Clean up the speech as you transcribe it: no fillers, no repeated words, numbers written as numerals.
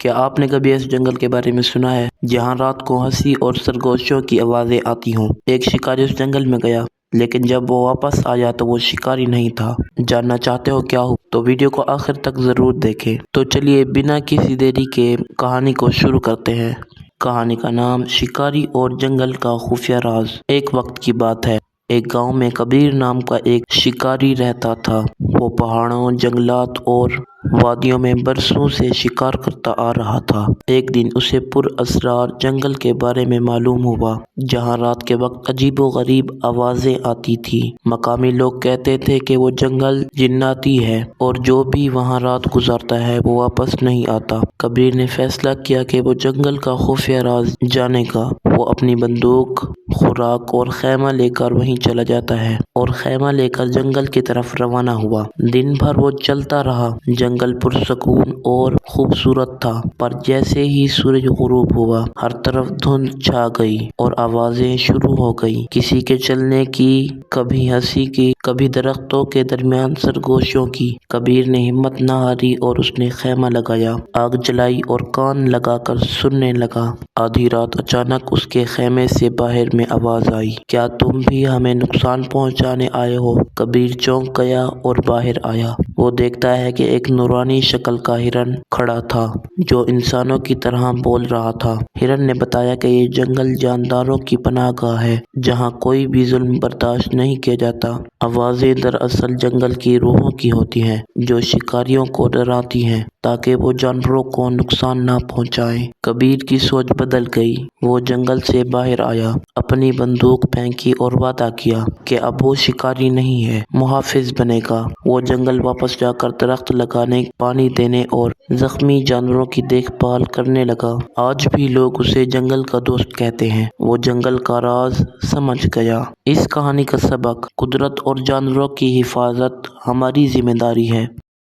کیا آپ نے کبھی اس جنگل کے بارے میں سنا ہے جہاں رات کو ہنسی اور سرگوشیوں کی آوازیں آتی ہوں؟ ایک شکاری اس جنگل میں گیا، لیکن جب وہ واپس آیا تو وہ شکاری نہیں تھا۔ جاننا چاہتے ہو کیا ہو؟ تو ویڈیو کو آخر تک ضرور دیکھیں۔ تو چلیے بنا کسی دیری کے کہانی کو شروع کرتے ہیں۔ کہانی کا نام شکاری اور جنگل کا خفیہ راز۔ ایک وقت کی بات ہے، ایک گاؤں میں کبیر نام کا ایک شکاری رہتا تھا۔ وہ پہاڑوں، جنگلات اور وادیوں میں برسوں سے شکار کرتا آ رہا تھا۔ ایک دن اسے پر اسرار جنگل کے بارے میں معلوم ہوا، جہاں رات کے وقت عجیب و غریب آوازیں آتی تھیں۔ مقامی لوگ کہتے تھے کہ وہ جنگل جناتی ہے اور جو بھی وہاں رات گزارتا ہے وہ واپس نہیں آتا۔ کبیر نے فیصلہ کیا کہ وہ جنگل کا خفیہ راز جانے گا۔ وہ اپنی بندوق، خوراک اور خیمہ لے کر وہیں چلا جاتا ہے اور خیمہ لے کر جنگل کی طرف روانہ ہوا۔ دن بھر وہ چلتا رہا۔ جنگل پرسکون اور خوبصورت تھا، پر جیسے ہی سورج غروب ہوا، ہر طرف دھند چھا گئی اور آوازیں شروع ہو گئی، کسی کے چلنے کی، کبھی ہنسی کی، کبھی درختوں کے درمیان سرگوشیوں کی۔ کبیر نے ہمت نہ ہاری اور اس نے خیمہ لگایا، آگ جلائی اور کان لگا کر سننے لگا۔ آدھی رات اچانک اس کے خیمے سے باہر میں آواز آئی، کیا تم بھی ہمیں نقصان پہنچانے آئے ہو؟ کبیر چونک گیا اور باہر آیا۔ وہ دیکھتا ہے کہ ایک نورانی شکل کا ہرن کھڑا تھا جو انسانوں کی طرح بول رہا تھا۔ ہرن نے بتایا کہ یہ جنگل جانداروں کی پناہ گاہ ہے، جہاں کوئی بھی ظلم برداشت نہیں کیا جاتا۔ آوازیں دراصل جنگل کی روحوں کی ہوتی ہیں، جو شکاریوں کو ڈراتی ہیں تاکہ وہ جانوروں کو نقصان نہ پہنچائیں۔ کبیر کی سوچ بدل گئی۔ وہ جنگل سے باہر آیا، اپنی بندوق پھینکی اور وعدہ کیا کہ اب وہ شکاری نہیں ہے، محافظ بنے گا۔ وہ جنگل واپس جا کر درخت لگانے، پانی دینے اور زخمی جانوروں کی دیکھ بھال کرنے لگا۔ آج بھی لوگ اسے جنگل کا دوست کہتے ہیں۔ وہ جنگل کا راز سمجھ گیا۔ اس کہانی کا سبق: قدرت اور جانوروں کی حفاظت ہماری ذمہ داری ہے۔